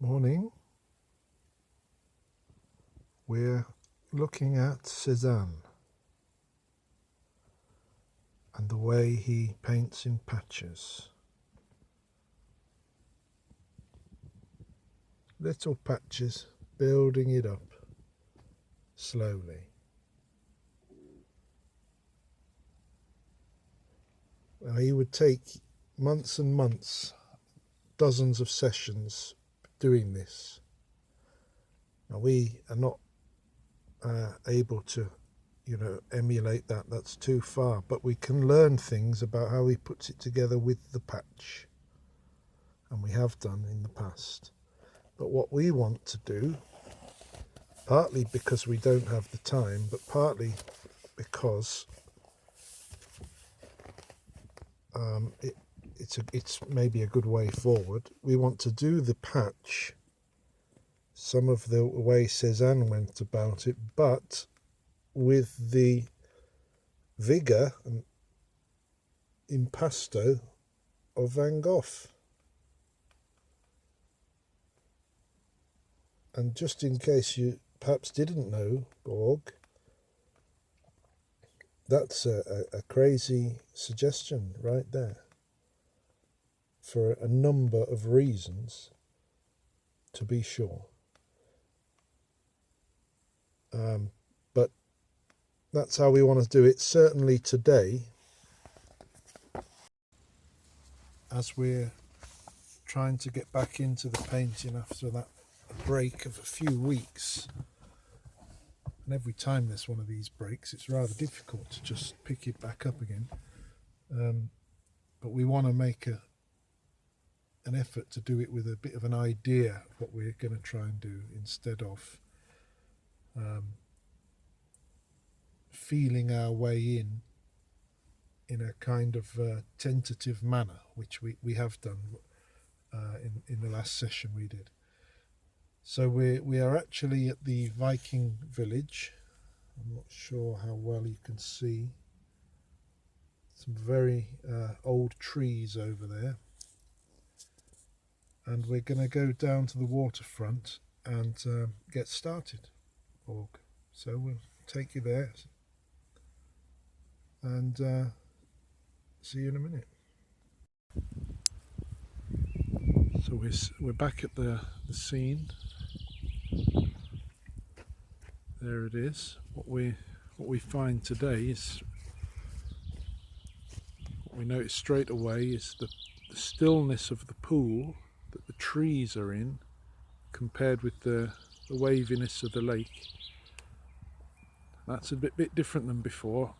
Morning. We're looking at Cezanne and the way he paints in patches. Little patches, building it up slowly. Now he would take months and months, dozens of sessions doing this. Now we are not able to, emulate that. That's too far. But we can learn things about how he puts it together with the patch, and we have done in the past. But what we want to do, partly because we don't have the time, but partly because it's maybe a good way forward. We want to do the patch some of the way Cezanne went about it, but with the vigour and impasto of Van Gogh. And just in case you perhaps didn't know, Borg, that's a crazy suggestion right there, for a number of reasons, to be sure. But that's how we want to do it, certainly today, as we're trying to get back into the painting after that break of a few weeks. And every time there's one of these breaks, it's rather difficult to just pick it back up again. But we want to make an effort to do it with a bit of an idea of what we're going to try and do, instead of feeling our way in a kind of tentative manner, which we have done in the last session we did. So we are actually at the Viking village. I'm not sure how well you can see. Some very old trees over there. And we're going to go down to the waterfront and get started, Borg. So we'll take you there and see you in a minute. So we're back at the scene. There it is. What we find today is, what we notice straight away is the stillness of the pool that the trees are in, compared with the waviness of the lake. That's a bit different than before,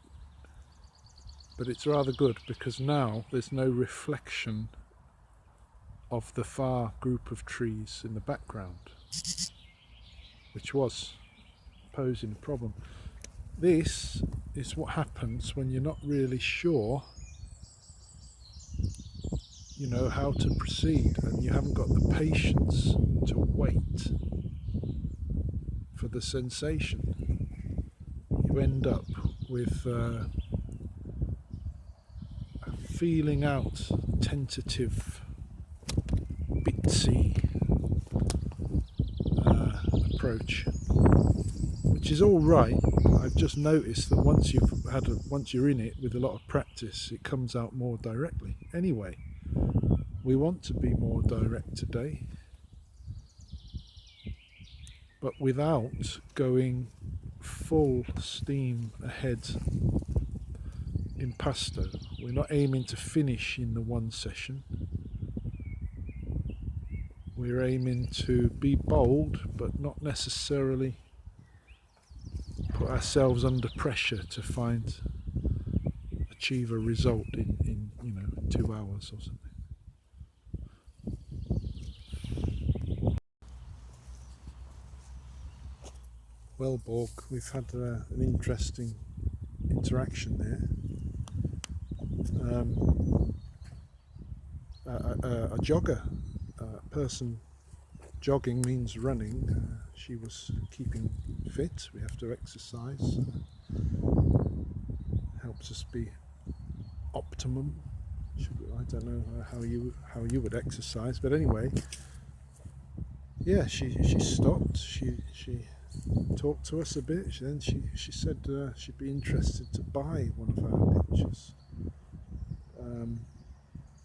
but it's rather good, because now there's no reflection of the far group of trees in the background, which was posing a problem. This is what happens when you're not really sure, how to proceed, and you haven't got the patience to wait for the sensation. You end up with feeling out tentative, bitsy approach, which is all right. I've just noticed that once you're in it with a lot of practice, it comes out more directly. Anyway, we want to be more direct today, but without going full steam ahead impasto. We're not aiming to finish in the one session. We're aiming to be bold, but not necessarily put ourselves under pressure to achieve a result in 2 hours or something. Well, Borg, we've had an interesting interaction there. A jogger, a person jogging means running. She was keeping fit. We have to exercise. Helps us be optimum. I don't know how you would exercise, but anyway, yeah, she stopped. She talked to us a bit. Then she said she'd be interested to buy one of our pictures.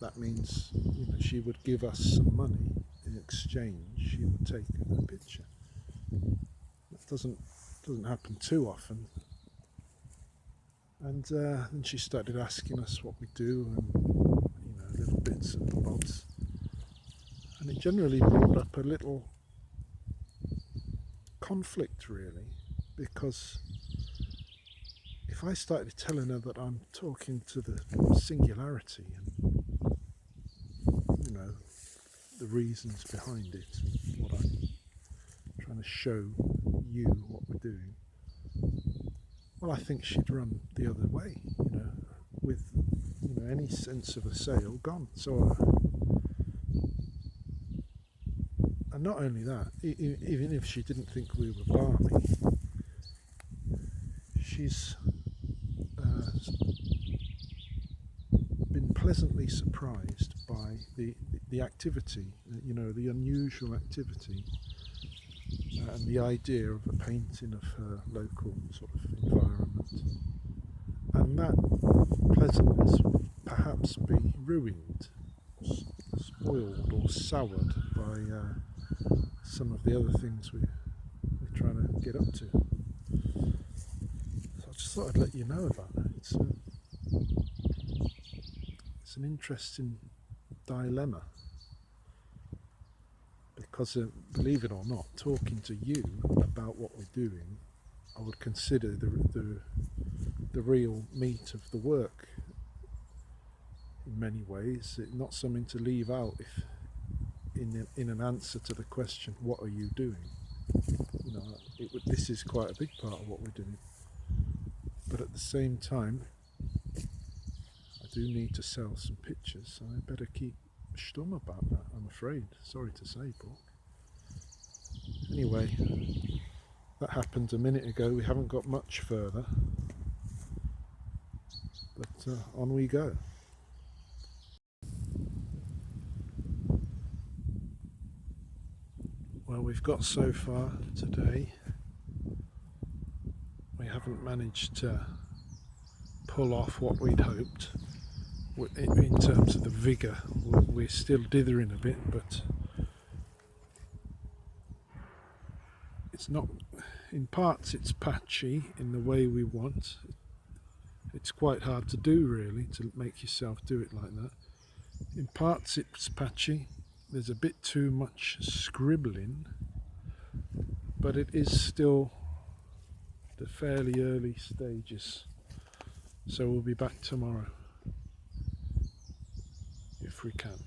That means, you know, she would give us some money in exchange. She would take a picture. That doesn't happen too often. And then she started asking us what we do, and you know, little bits and bobs. And it generally brought up a little conflict, really, because if I started telling her that I'm talking to the singularity and, you know, the reasons behind it, and what I'm trying to show you what we're doing, well, I think she'd run the other way, you know, with, you know, any sense of a sale gone. So, and not only that, even if she didn't think we were balmy, she's been pleasantly surprised by the activity, you know, the unusual activity, and the idea of a painting of her local sort of environment. And that pleasantness will perhaps be ruined, spoiled or soured by some of the other things we're trying to get up to. So I just thought I'd let you know about that. It's an interesting dilemma, because believe it or not, talking to you about what we're doing, I would consider the real meat of the work in many ways. It's not something to leave out if in an answer to the question, what are you doing? You know, this is quite a big part of what we're doing. But at the same time, I do need to sell some pictures, so I better keep stum about that, I'm afraid. Sorry to say, Paul. Anyway, that happened a minute ago. We haven't got much further, but on we go. Well, we've got so far today. We haven't managed to pull off what we'd hoped in terms of the vigour. We're still dithering a bit, but it's not, in parts it's patchy in the way we want. It's quite hard to do, really, to make yourself do it like that. In parts it's patchy, there's a bit too much scribbling, but it is still the fairly early stages. So we'll be back tomorrow, if we can.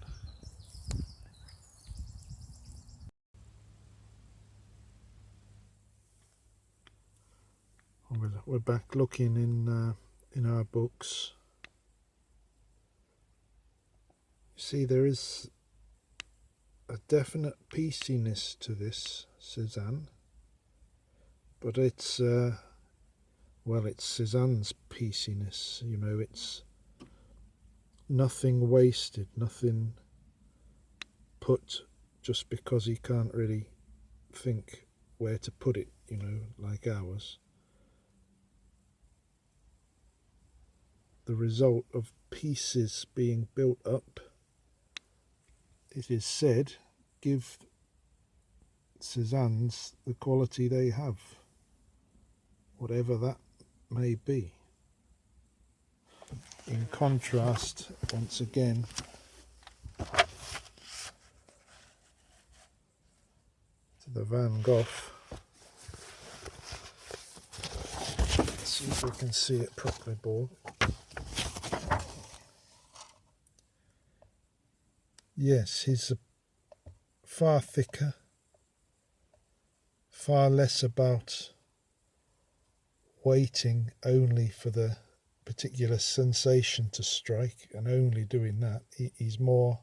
We're back looking in our books. You see, there is a definite pieciness to this Cezanne, but it's well, it's Cezanne's pieciness. You know, it's nothing wasted, nothing put just because he can't really think where to put it, you know, like ours. The result of pieces being built up, it is said, give Cezanne's the quality they have, whatever that may be. In contrast, once again, to the Van Gogh. Let's see if we can see it properly, Paul. Yes, he's far thicker, far less about waiting only for the particular sensation to strike and only doing that. He's more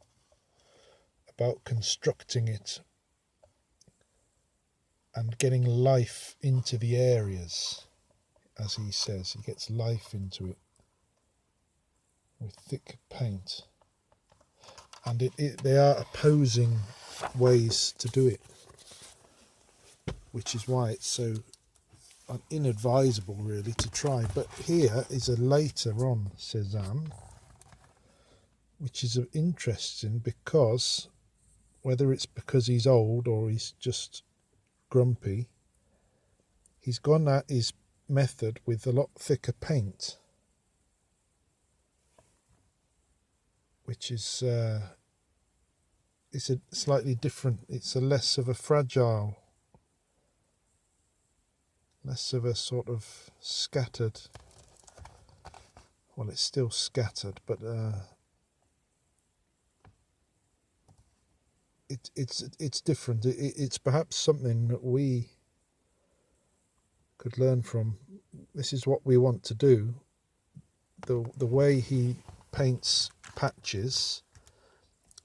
about constructing it and getting life into the areas, as he says. He gets life into it with thick paint. And they are opposing ways to do it. which is why it's so inadvisable really to try. But here is a later on Cezanne, which is interesting because whether it's because he's old or he's just grumpy, he's gone at his method with a lot thicker paint, which is it's a slightly different. It's a less of a fragile, less of a sort of scattered. Well, it's still scattered, but it's different. It's perhaps something that we could learn from. This is what we want to do. The way he paints patches,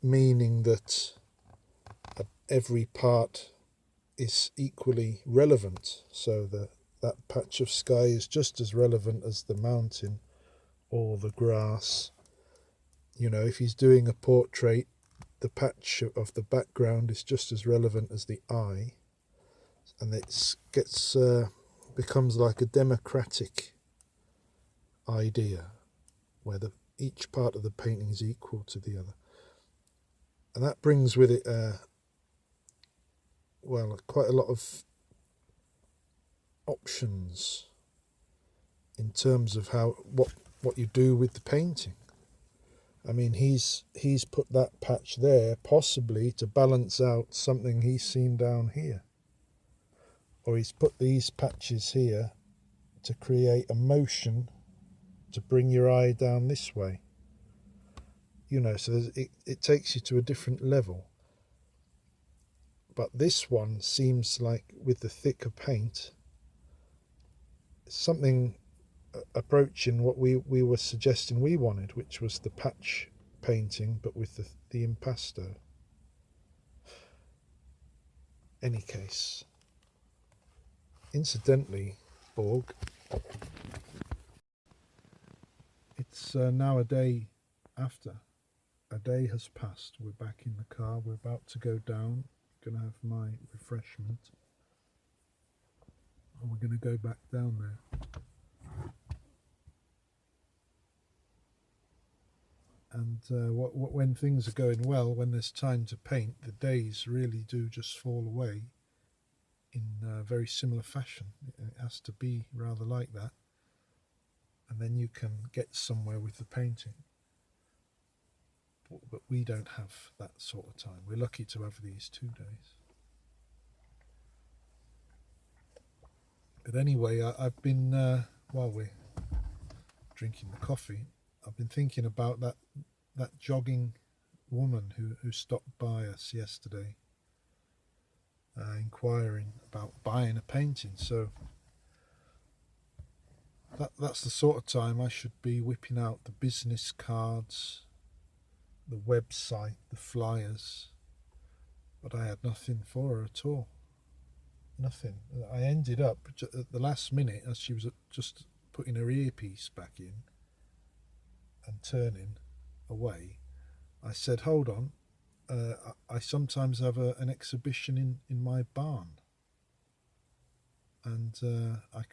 meaning that every part is equally relevant, so that patch of sky is just as relevant as the mountain or the grass. You know, if he's doing a portrait, the patch of the background is just as relevant as the eye, and it becomes like a democratic idea where each part of the painting is equal to the other, and that brings with it quite a lot of options in terms of what you do with the painting. I mean, he's put that patch there possibly to balance out something he's seen down here, or he's put these patches here to create a motion to bring your eye down this way. You know, so it takes you to a different level. But this one seems like, with the thicker paint, something approaching what we were suggesting we wanted, which was the patch painting, but with the impasto. Any case, incidentally, Borg, it's now a day after. A day has passed. We're back in the car. We're about to go down. Going to have my refreshment, and we're going to go back down there. And when things are going well, when there's time to paint, the days really do just fall away in a very similar fashion. It has to be rather like that, and then you can get somewhere with the painting. But we don't have that sort of time. We're lucky to have these 2 days. But anyway, I've been, while we're drinking the coffee, I've been thinking about that jogging woman who stopped by us yesterday, inquiring about buying a painting. So that's the sort of time I should be whipping out the business cards, the website, the flyers, but I had nothing for her at all. Nothing. I ended up at the last minute, as she was just putting her earpiece back in and turning away, I said, hold on, I sometimes have an exhibition in my barn, and I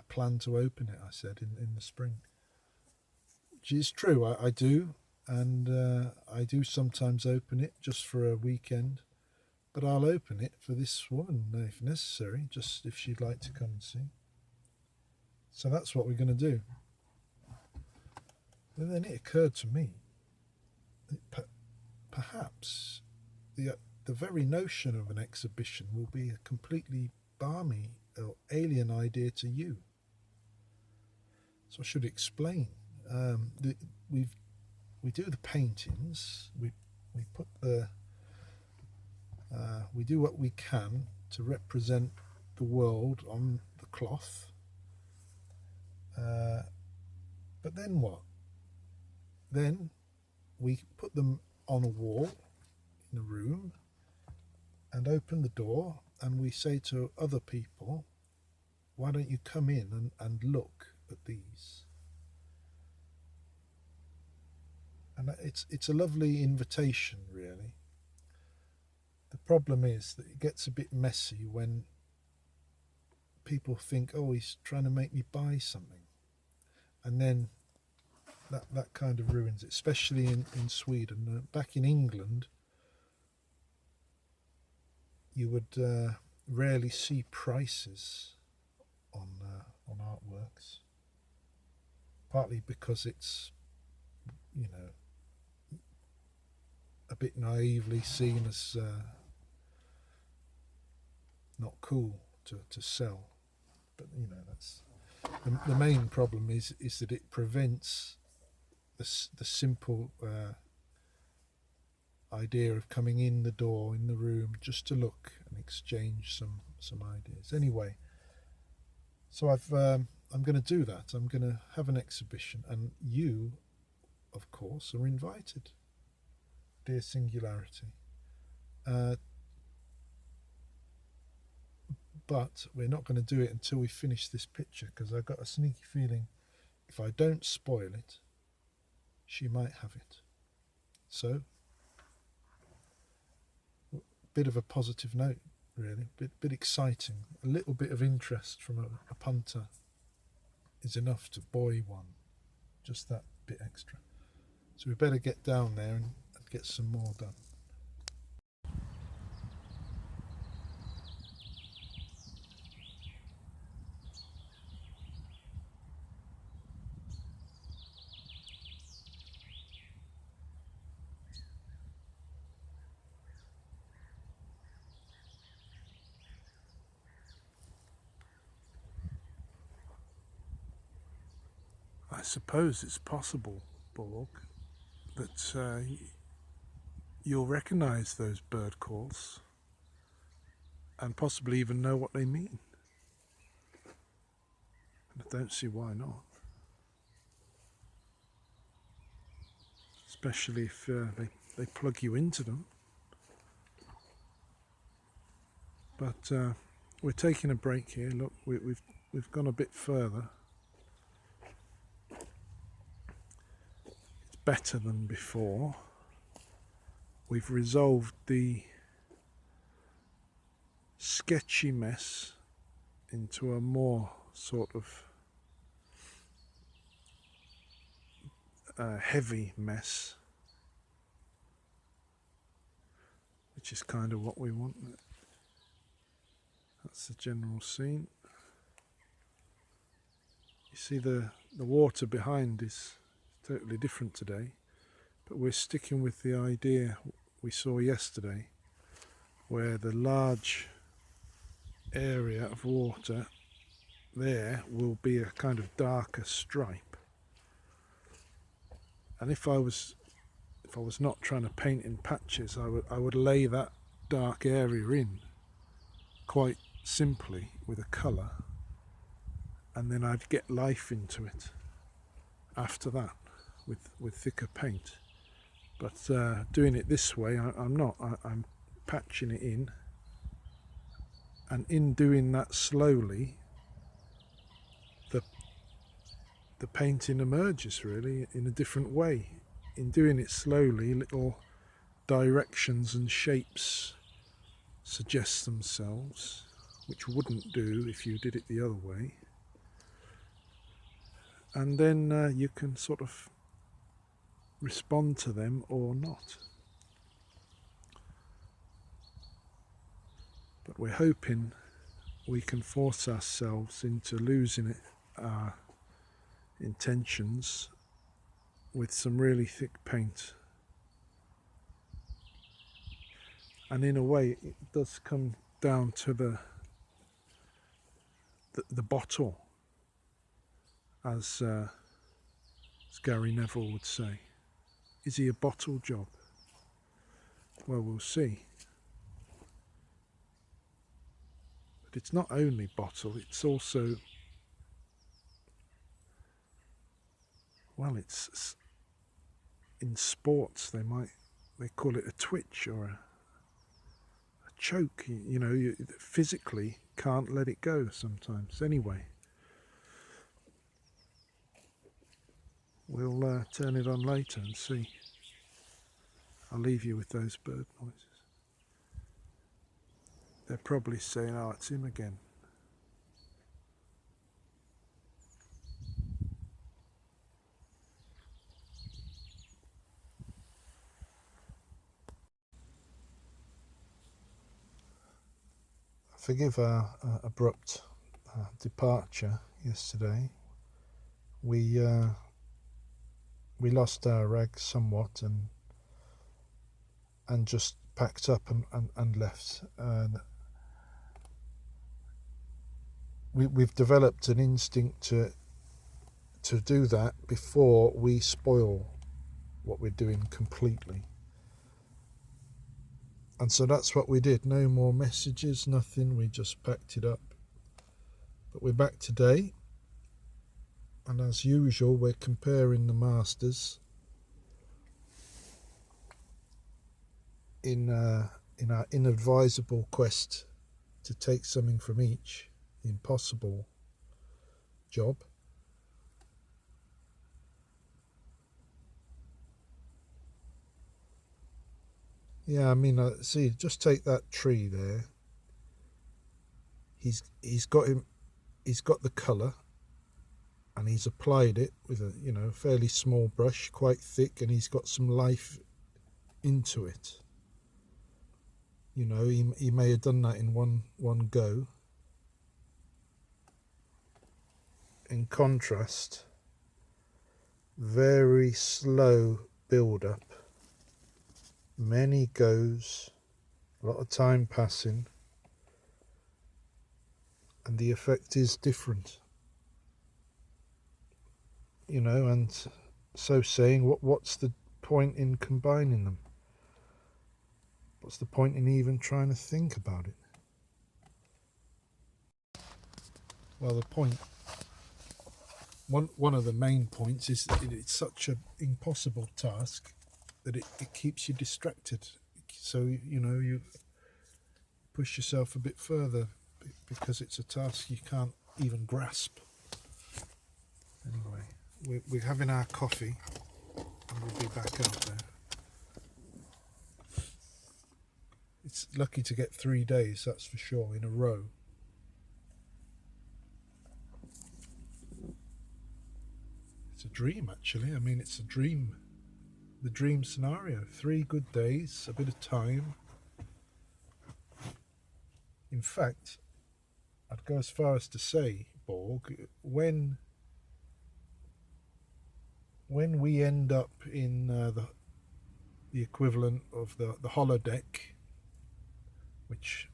plan to open it, I said, in the spring. Which is true, I do, and I do sometimes open it just for a weekend, but I'll open it for this woman if necessary, just if she'd like to come and see. So that's what we're going to do. And then it occurred to me that perhaps the very notion of an exhibition will be a completely balmy or alien idea to you. So I should explain. We do the paintings. We put we do what we can to represent the world on the cloth. But then what? Then we put them on a wall in a room and open the door, and we say to other people, why don't you come in and look at these? And it's a lovely invitation, really. The problem is that it gets a bit messy when people think, oh, he's trying to make me buy something, and then that kind of ruins it, especially in Sweden. Back in England, you would rarely see prices on artworks, partly because it's, you know, a bit naively seen as not cool to sell. But you know, that's the main problem is that it prevents the simple idea of coming in the door, in the room, just to look and exchange some ideas. Anyway, so I'm going to do that. I'm going to have an exhibition, and you, of course, are invited, dear Singularity. But we're not going to do it until we finish this picture, because I've got a sneaky feeling if I don't spoil it, she might have it. So, bit of a positive note, really, bit exciting. A little bit of interest from a punter is enough to buoy one, just that bit extra. So we better get down there and get some more done. I suppose it's possible, Borg, that you'll recognise those bird calls and possibly even know what they mean. And I don't see why not. Especially if they plug you into them. But we're taking a break here. Look, we've gone a bit further. It's better than before. We've resolved the sketchy mess into a more sort of heavy mess, which is kind of what we want. That's the general scene. You see the water behind is totally different today, but we're sticking with the idea we saw yesterday, where the large area of water there will be a kind of darker stripe. And if I was not trying to paint in patches, I would lay that dark area in quite simply with a colour, and then I'd get life into it after that with thicker paint. But doing it this way, I'm not. I'm patching it in, and in doing that slowly, the painting emerges really in a different way. In doing it slowly, little directions and shapes suggest themselves, which wouldn't do if you did it the other way. And then you can sort of respond to them or not. But we're hoping we can force ourselves into losing our intentions with some really thick paint. And in a way it does come down to the bottle, as Gary Neville would say. Is he a bottle job? Well, we'll see. But it's not only bottle, it's also, well, it's in sports they call it a twitch or a choke. You know, you physically can't let it go sometimes. Anyway, we'll turn it on later and see. I'll leave you with those bird noises. They're probably saying, oh, it's him again. Forgive our abrupt departure yesterday. We lost our rags somewhat and just packed up and left. We've developed an instinct to do that before we spoil what we're doing completely. And so that's what we did. No more messages, nothing. We just packed it up. But we're back today. And as usual, we're comparing the masters in our inadvisable quest to take something from each. The impossible job. Yeah, I mean, see, just take that tree there. He's got the colour, and he's applied it with a fairly small brush, quite thick, and he's got some life into it. He may have done that in one go. In contrast, very slow build up. Many goes, a lot of time passing, and the effect is different. And so saying, what's the point in combining them? What's the point in even trying to think about it? Well, the point, one of the main points is it's such an impossible task that it keeps you distracted. So, you push yourself a bit further because it's a task you can't even grasp. Anyway, we're having our coffee and we'll be back out there. It's lucky to get 3 days, that's for sure, in a row. It's a dream, actually. I mean, it's a dream. The dream scenario. 3 good days, a bit of time. In fact, I'd go as far as to say, Borg, when we end up in the equivalent of the holodeck, which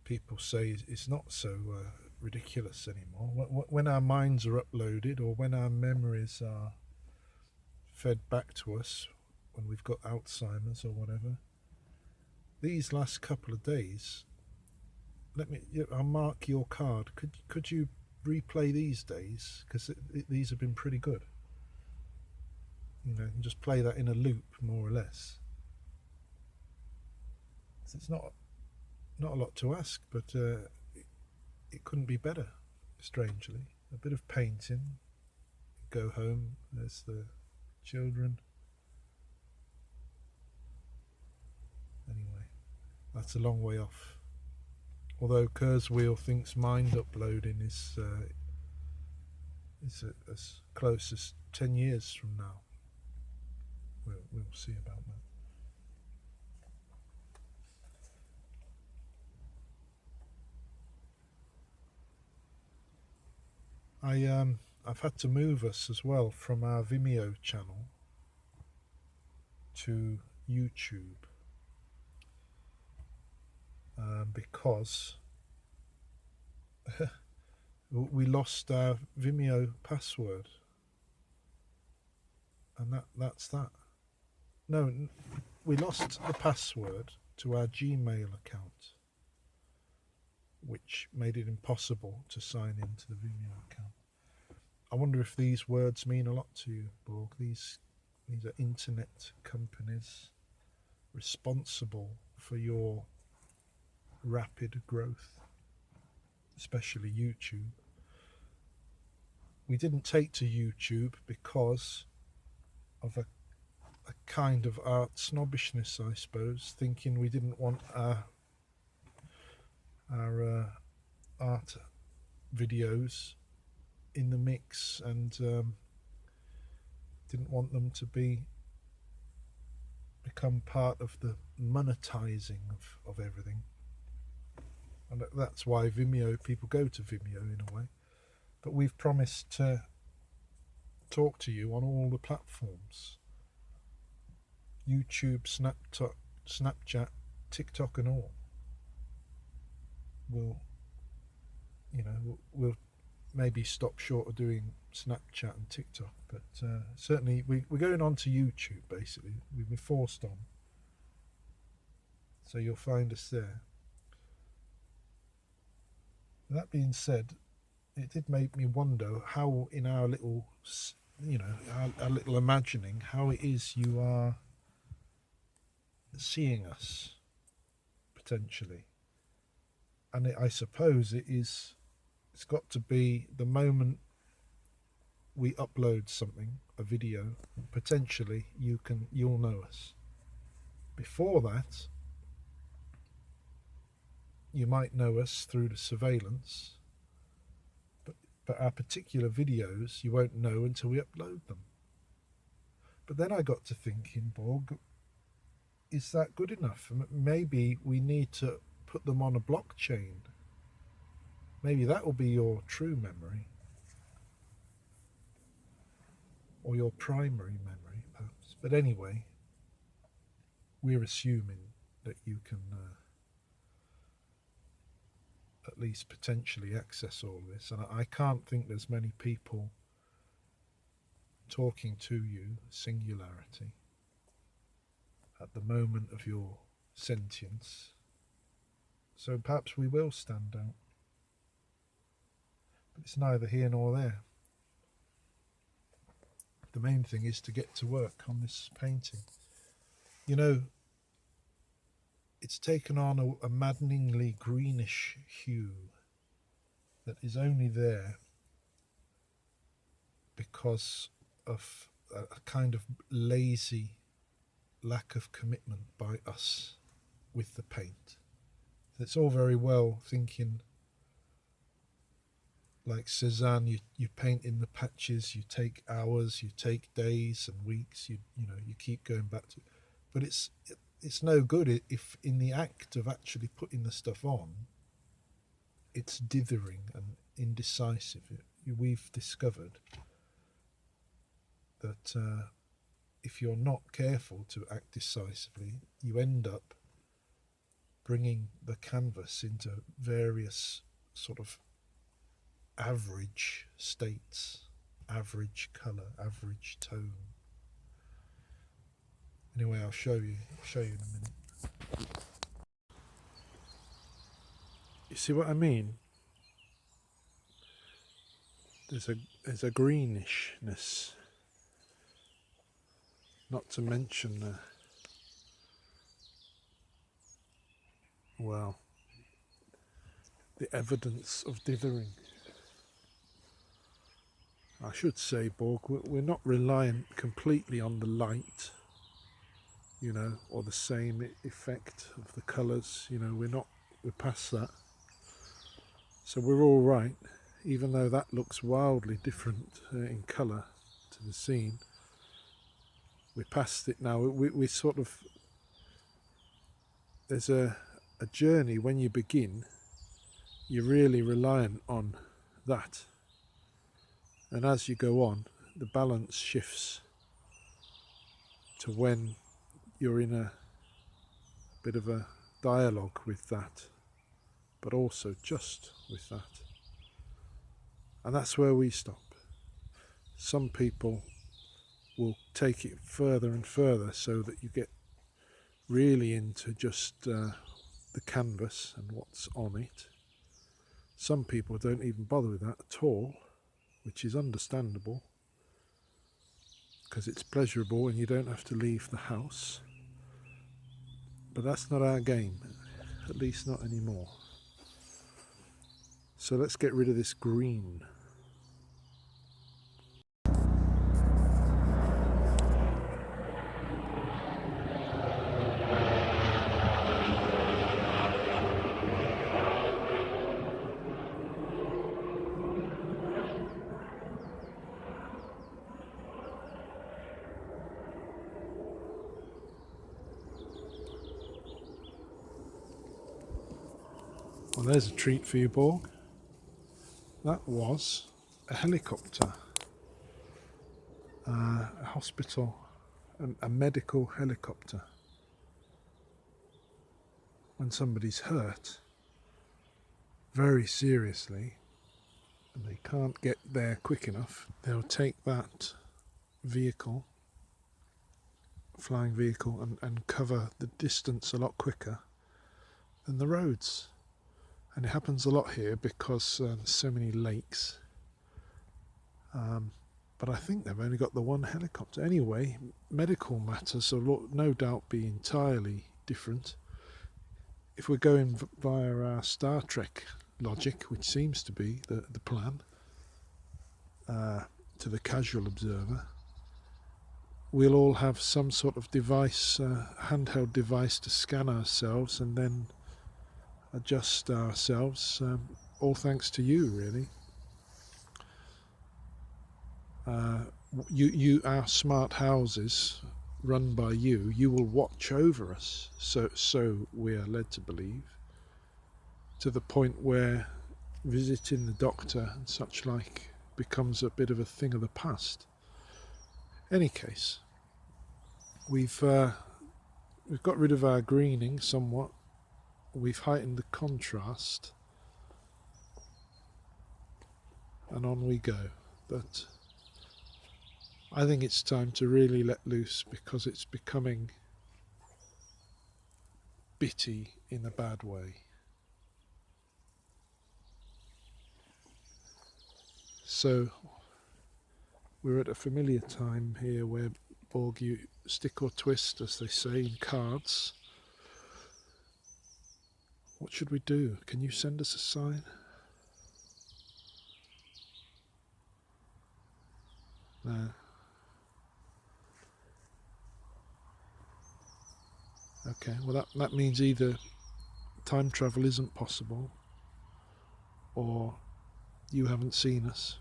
people say is not so ridiculous anymore, when our minds are uploaded or when our memories are fed back to us when we've got Alzheimer's or whatever, these last couple of days, I'll mark your card. Could you replay these days, because these have been pretty good. And just play that in a loop, more or less. It's not a lot to ask, but it couldn't be better. Strangely, a bit of painting. Go home. There's the children. Anyway, that's a long way off. Although Kurzweil thinks mind uploading is as close as 10 years from now. We'll see about that. I've had to move us as well from our Vimeo channel to YouTube because we lost our Vimeo password, and that's that. No, we lost the password to our Gmail account, which made it impossible to sign into the Vimeo account. I wonder if these words mean a lot to you, Borg. These are internet companies responsible for your rapid growth, especially YouTube. We didn't take to YouTube because of a kind of art snobbishness, I suppose, thinking we didn't want our our art videos in the mix, and didn't want them to become part of the monetizing of everything. And that's why people go to Vimeo in a way. But we've promised to talk to you on all the platforms: YouTube, Snapchat, TikTok and all. We'll maybe stop short of doing Snapchat and TikTok, but certainly we're going on to YouTube. Basically, we've been forced on, so you'll find us there. That being said, it did make me wonder how, in our little, our little imagining, how it is you are seeing us potentially. And I suppose it's got to be the moment we upload something, a video, potentially you'll know us. Before that, you might know us through the surveillance, but our particular videos you won't know until we upload them. But then I got to thinking, Borg, is that good enough? Maybe we need to put them on a blockchain. Maybe that will be your true memory, or your primary memory perhaps. But anyway, we're assuming that you can at least potentially access all this, and I can't think there's many people talking to you, singularity, at the moment of your sentience. So perhaps we will stand out. But it's neither here nor there. The main thing is to get to work on this painting. You know, it's taken on a maddeningly greenish hue that is only there because of a kind of lazy lack of commitment by us with the paint. It's all very well thinking like Cezanne, you paint in the patches, you take hours, you take days and weeks, you keep going back to it. But it's no good if in the act of actually putting the stuff on, it's dithering and indecisive. We've discovered that if you're not careful to act decisively, you end up bringing the canvas into various sort of average states, average colour, average tone. Anyway, I'll show you in a minute. You see what I mean? There's a greenish-ness, not to mention the evidence of dithering. I should say, Borg, we're not reliant completely on the light, or the same effect of the colours, we're past that. So we're all right, even though that looks wildly different in colour to the scene. We're past it now. We sort of, there's a journey when you begin, you're really reliant on that. And as you go on, the balance shifts to when you're in a bit of a dialogue with that, but also just with that. And that's where we stop. Some people will take it further and further so that you get really into just the canvas and what's on it. Some people don't even bother with that at all, which is understandable because it's pleasurable and you don't have to leave the house. But that's not our game, at least not anymore. So let's get rid of this green. Well, there's a treat for you, Borg. That was a helicopter, a hospital, a medical helicopter. When somebody's hurt very seriously and they can't get there quick enough, they'll take that vehicle, flying vehicle, and cover the distance a lot quicker than the roads. And it happens a lot here because there's so many lakes. But I think they've only got the one helicopter. Anyway, medical matters will no doubt be entirely different. If we're going via our Star Trek logic, which seems to be the plan, to the casual observer, we'll all have some sort of device, handheld device to scan ourselves and then adjust ourselves, all thanks to you, really. Our smart houses run by you will watch over us, so we are led to believe, to the point where visiting the doctor and such like becomes a bit of a thing of the past. Any case, we've got rid of our greening somewhat. We've heightened the contrast, and on we go. But I think it's time to really let loose, because it's becoming bitty in a bad way. So we're at a familiar time here where, Borg, you stick or twist, as they say in cards. What should we do? Can you send us a sign? No. Okay, well that means either time travel isn't possible, or you haven't seen us,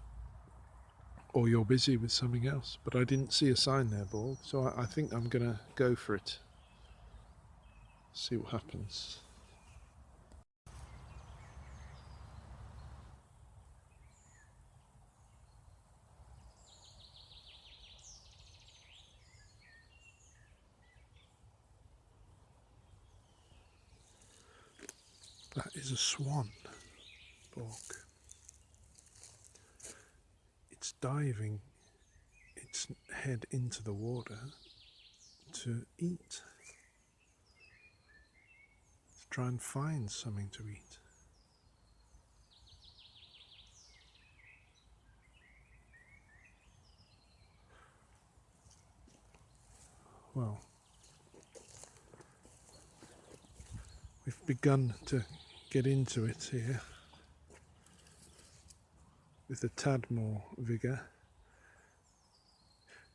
or you're busy with something else. But I didn't see a sign there, Borg, so I think I'm gonna go for it. See what happens. That is a swan, Borg. It's diving its head into the water to eat, to try and find something to eat. Well, we've begun to get into it here with a tad more vigour.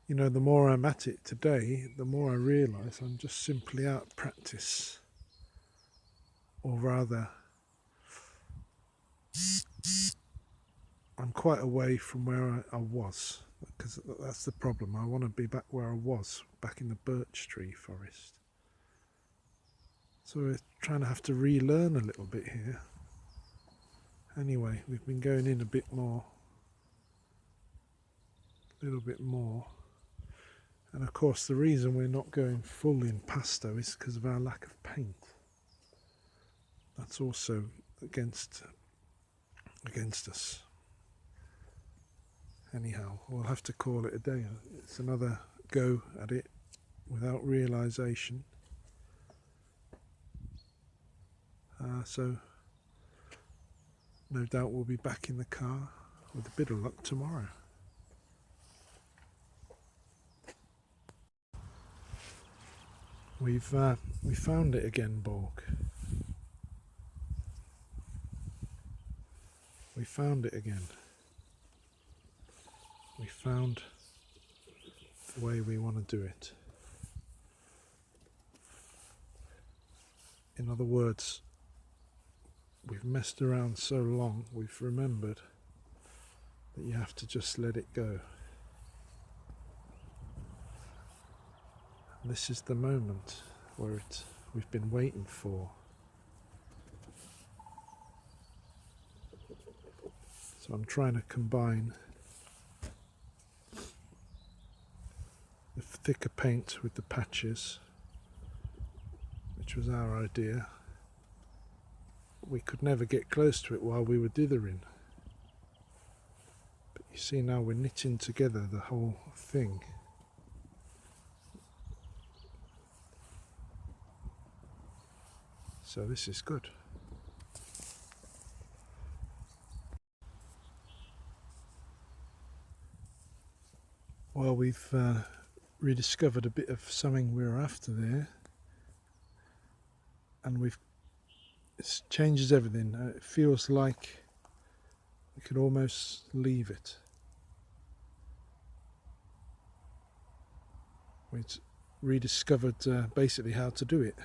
You know, the more I'm at it today, the more I realise I'm just simply out of practice. Or rather, I'm quite away from where I was, because that's the problem. I want to be back where I was, back in the birch tree forest. So we're trying to have to relearn a little bit here. Anyway, we've been going in a little bit more. And of course, the reason we're not going full impasto is because of our lack of paint. That's also against us. Anyhow, we'll have to call it a day. It's another go at it without realisation. So no doubt we'll be back in the car with a bit of luck tomorrow. We found it again, Borg. We found it again. We found the way we want to do it. In other words, we've messed around so long, we've remembered that you have to just let it go. And this is the moment where we've been waiting for. So I'm trying to combine the thicker paint with the patches, which was our idea. We could never get close to it while we were dithering. But you see, now we're knitting together the whole thing. So this is good. Well, we've rediscovered a bit of something we were after there, and it changes everything. It feels like we could almost leave it. We'd rediscovered basically how to do it,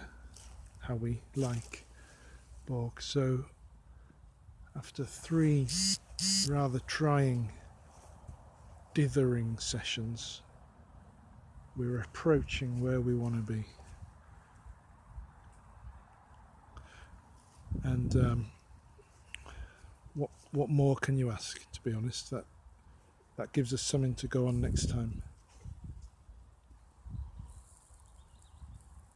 how we like bog. So after 3 rather trying dithering sessions, we're approaching where we want to be. And what more can you ask, to be honest? That gives us something to go on next time.